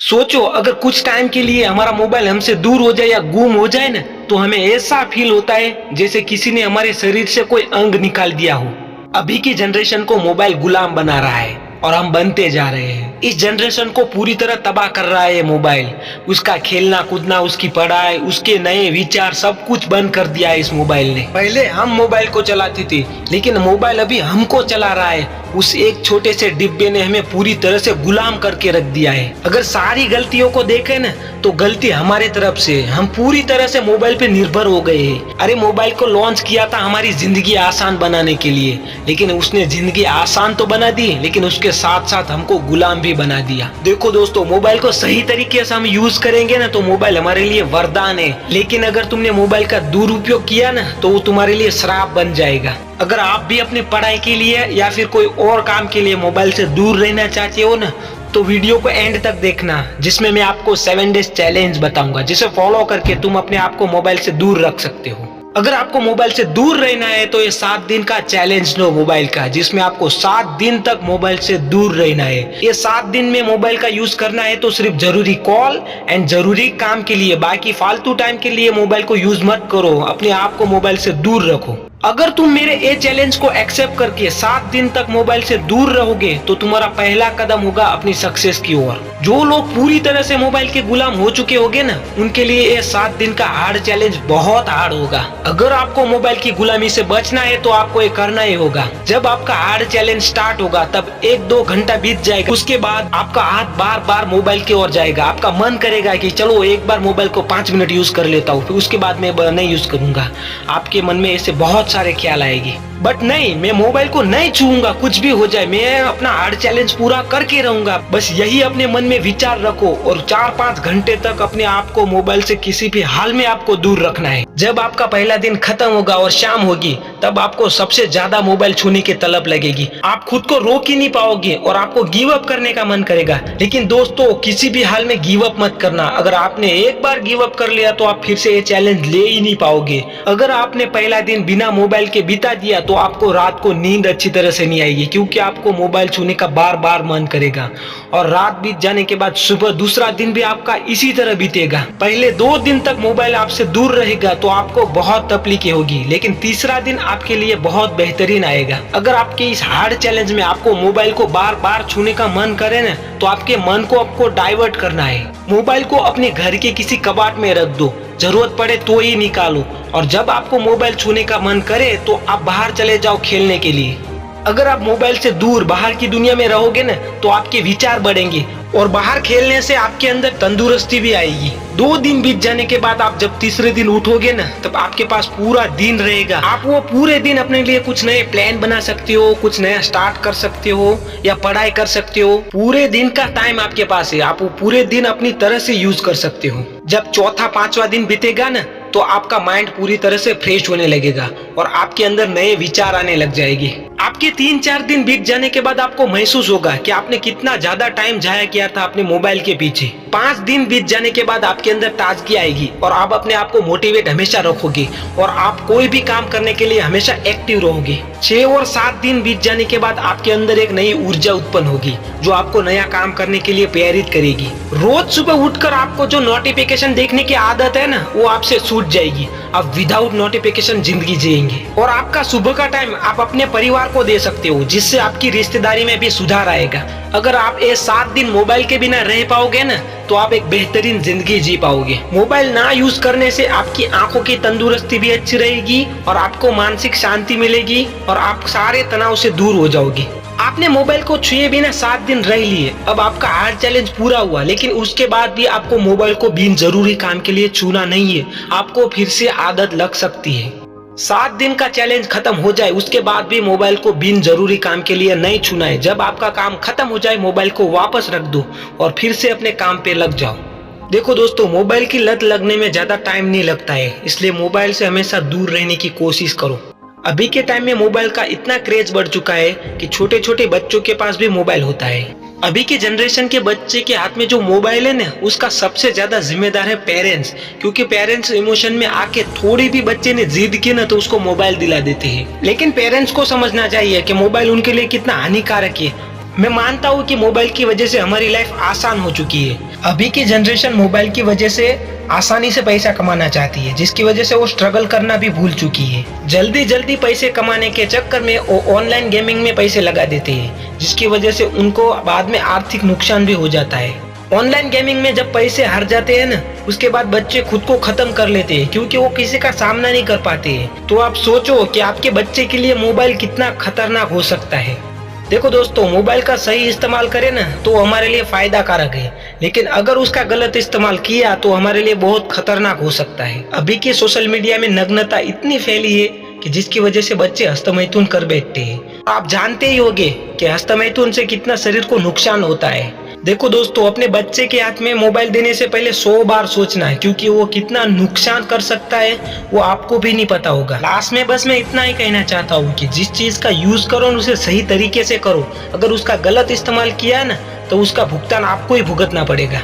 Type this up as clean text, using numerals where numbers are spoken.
सोचो अगर कुछ टाइम के लिए हमारा मोबाइल हमसे दूर हो जाए या गुम हो जाए ना, तो हमें ऐसा फील होता है जैसे किसी ने हमारे शरीर से कोई अंग निकाल दिया हो। अभी की जनरेशन को मोबाइल गुलाम बना रहा है और हम बनते जा रहे हैं। इस जनरेशन को पूरी तरह तबाह कर रहा है ये मोबाइल। उसका खेलना कूदना, उसकी पढ़ाई, उसके नए विचार, सब कुछ बंद कर दिया है इस मोबाइल ने। पहले हम मोबाइल को चलाते थे, लेकिन मोबाइल अभी हमको चला रहा है। उस एक छोटे से डिब्बे ने हमें पूरी तरह से गुलाम करके रख दिया है। अगर सारी गलतियों को देखें ना, तो गलती हमारे तरफ से। हम पूरी तरह से मोबाइल पे निर्भर हो गए हैं। अरे मोबाइल को लॉन्च किया था हमारी जिंदगी आसान बनाने के लिए, लेकिन उसने जिंदगी आसान तो बना दी, लेकिन उसके साथ साथ हमको गुलाम भी बना दिया। देखो दोस्तों, मोबाइल को सही तरीके से हम यूज करेंगे ना, तो मोबाइल हमारे लिए वरदान है। लेकिन अगर तुमने मोबाइल का दुरुपयोग किया ना, तो वो तुम्हारे लिए श्राप बन जाएगा। अगर आप भी अपनी पढ़ाई के लिए या फिर कोई और काम के लिए मोबाइल से दूर रहना चाहते हो ना, तो वीडियो को एंड तक देखना, जिसमें मैं आपको 7 डेज चैलेंज बताऊंगा, जिसे फॉलो करके तुम अपने आप को मोबाइल से दूर रख सकते हो। अगर आपको मोबाइल से दूर रहना है तो ये 7 दिन का चैलेंज लो मोबाइल का, जिसमें आपको 7 दिन तक मोबाइल से दूर रहना है। ये 7 दिन में मोबाइल का यूज करना है तो सिर्फ जरूरी कॉल एंड जरूरी काम के लिए, बाकी फालतू टाइम के लिए मोबाइल को यूज मत करो। अपने आप को मोबाइल से दूर रखो। अगर तुम मेरे ये चैलेंज को एक्सेप्ट करके 7 दिन तक मोबाइल से दूर रहोगे, तो तुम्हारा पहला कदम होगा अपनी सक्सेस की ओर। जो लोग पूरी तरह से मोबाइल के गुलाम हो चुके होंगे ना, उनके लिए ये 7 दिन का हार्ड चैलेंज बहुत हार्ड होगा। अगर आपको मोबाइल की गुलामी से बचना है तो आपको ये करना ही होगा। जब आपका हार्ड चैलेंज स्टार्ट होगा, तब 1-2 घंटा बीत जाएगा। उसके बाद आपका हाथ बार बार मोबाइल की ओर जाएगा। आपका मन करेगा कि चलो एक बार मोबाइल को 5 मिनट यूज कर लेता हूँ, फिर उसके बाद मैं नहीं यूज करूंगा। आपके मन में ऐसे बहुत सारे ख्याल आएंगे, बट नहीं, मैं मोबाइल को नहीं छूऊंगा, कुछ भी हो जाए, मैं अपना हार्ड चैलेंज पूरा करके रहूंगा। बस यही अपने मन में विचार रखो और 4-5 घंटे तक अपने आप को मोबाइल से किसी भी हाल में आपको दूर रखना है। जब आपका पहला दिन खत्म होगा और शाम होगी, तब आपको सबसे ज्यादा मोबाइल छूने की तलब लगेगी। आप खुद को रोक ही नहीं पाओगे और आपको गिव अप करने का मन करेगा। लेकिन दोस्तों, किसी भी हाल में गिव अप मत करना। अगर आपने एक बार गिव अप कर लिया तो आप फिर से ये चैलेंज ले ही नहीं पाओगे। अगर आपने पहला दिन बिना मोबाइल के बिता दिया, तो आपको रात को नींद अच्छी तरह से नहीं आएगी, क्योंकि आपको मोबाइल छूने का बार बार मन करेगा। और रात बीत जाने के बाद सुबह दूसरा दिन भी आपका इसी तरह बीतेगा। पहले 2 दिन तक मोबाइल आपसे दूर रहेगा तो आपको बहुत तकलीफ होगी, लेकिन तीसरा दिन आपके लिए बहुत बेहतरीन आएगा। अगर आपके इस हार्ड चैलेंज में आपको मोबाइल को बार बार छूने का मन करे ना, तो आपके मन को आपको डाइवर्ट करना है। मोबाइल को अपने घर के किसी कबाड़ में रख दो, जरूरत पड़े तो ही निकालो। और जब आपको मोबाइल छूने का मन करे तो आप बाहर चले जाओ खेलने के लिए। अगर आप मोबाइल से दूर बाहर की दुनिया में रहोगे ना, तो आपके विचार बढ़ेंगे और बाहर खेलने से आपके अंदर तंदुरुस्ती भी आएगी। 2 दिन बीत जाने के बाद आप जब तीसरे दिन उठोगे ना, तब आपके पास पूरा दिन रहेगा। आप वो पूरे दिन अपने लिए कुछ नए प्लान बना सकते हो, कुछ नया स्टार्ट कर सकते हो या पढ़ाई कर सकते हो। पूरे दिन का टाइम आपके पास है, आप वो पूरे दिन अपनी तरह से यूज कर सकते हो। जब चौथा 5वां दिन बीतेगा ना, तो आपका माइंड पूरी तरह से फ्रेश होने लगेगा और आपके अंदर नए विचार आने लग जाएंगे। आपके 3-4 दिन बीत जाने के बाद आपको महसूस होगा कि आपने कितना ज्यादा टाइम जाया किया था अपने मोबाइल के पीछे। 5 दिन बीत जाने के बाद आपके अंदर ताजगी आएगी और आप अपने आप को मोटिवेट हमेशा रखोगे और आप कोई भी काम करने के लिए हमेशा एक्टिव रहोगे। 6 और 7 दिन बीत जाने के बाद आपके अंदर एक नई ऊर्जा उत्पन्न होगी, जो आपको नया काम करने के लिए प्रेरित करेगी। रोज सुबह उठकर आपको जो नोटिफिकेशन देखने की आदत है ना, वो आपसे छूट जाएगी। आप विदाउट नोटिफिकेशन जिंदगी जिएंगे और आपका सुबह का टाइम आप अपने परिवार को दे सकते हो, जिससे आपकी रिश्तेदारी में भी सुधार आएगा। अगर आप ये 7 दिन मोबाइल के बिना रह पाओगे ना, तो आप एक बेहतरीन जिंदगी जी पाओगे। मोबाइल ना यूज करने से आपकी आंखों की तंदुरुस्ती भी अच्छी रहेगी और आपको मानसिक शांति मिलेगी और आप सारे तनाव से दूर हो जाओगे। आपने मोबाइल को छुए बिना 7 दिन रह लिए। अब आपका हार्ड चैलेंज पूरा हुआ, लेकिन उसके बाद भी आपको मोबाइल को बिन जरूरी काम के लिए छूना नहीं है। आपको फिर से आदत लग सकती है। 7 दिन का चैलेंज खत्म हो जाए, उसके बाद भी मोबाइल को बिन जरूरी काम के लिए नहीं छूना है। जब आपका काम खत्म हो जाए, मोबाइल को वापस रख दो और फिर से अपने काम पे लग जाओ। देखो दोस्तों, मोबाइल की लत लगने में ज्यादा टाइम नहीं लगता है, इसलिए मोबाइल से हमेशा दूर रहने की कोशिश करो। अभी के टाइम में मोबाइल का इतना क्रेज बढ़ चुका है कि छोटे छोटे बच्चों के पास भी मोबाइल होता है। अभी के जनरेशन के बच्चे के हाथ में जो मोबाइल है ना, उसका सबसे ज्यादा जिम्मेदार है पेरेंट्स, क्योंकि पेरेंट्स इमोशन में आके थोड़ी भी बच्चे ने जिद की ना, तो उसको मोबाइल दिला देते हैं। लेकिन पेरेंट्स को समझना चाहिए कि मोबाइल उनके लिए कितना हानिकारक है। मैं मानता हूँ कि मोबाइल की वजह से हमारी लाइफ आसान हो चुकी है। अभी की जनरेशन मोबाइल की वजह से आसानी से पैसा कमाना चाहती है, जिसकी वजह से वो स्ट्रगल करना भी भूल चुकी है। जल्दी जल्दी पैसे कमाने के चक्कर में वो ऑनलाइन गेमिंग में पैसे लगा देते हैं, जिसकी वजह से उनको बाद में आर्थिक नुकसान भी हो जाता है। ऑनलाइन गेमिंग में जब पैसे हार जाते हैं ना, उसके बाद बच्चे खुद को खत्म कर लेते हैं, क्योंकि वो किसी का सामना नहीं कर पाते हैं। तो आप सोचो कि आपके बच्चे के लिए मोबाइल कितना खतरनाक हो सकता है। देखो दोस्तों, मोबाइल का सही इस्तेमाल करें ना तो हमारे लिए फायदा कारक है, लेकिन अगर उसका गलत इस्तेमाल किया तो हमारे लिए बहुत खतरनाक हो सकता है। अभी के सोशल मीडिया में नग्नता इतनी फैली है कि जिसकी वजह से बच्चे हस्तमैथुन कर बैठते हैं। आप जानते ही होंगे कि हस्तमैथुन से कितना शरीर को नुकसान होता है। देखो दोस्तों, अपने बच्चे के हाथ में मोबाइल देने से पहले 100 बार सोचना है, क्योंकि वो कितना नुकसान कर सकता है वो आपको भी नहीं पता होगा। लास्ट में बस मैं इतना ही कहना चाहता हूँ कि जिस चीज का यूज करो उसे सही तरीके से करो। अगर उसका गलत इस्तेमाल किया है ना तो उसका भुगतान आपको ही भुगतना पड़ेगा।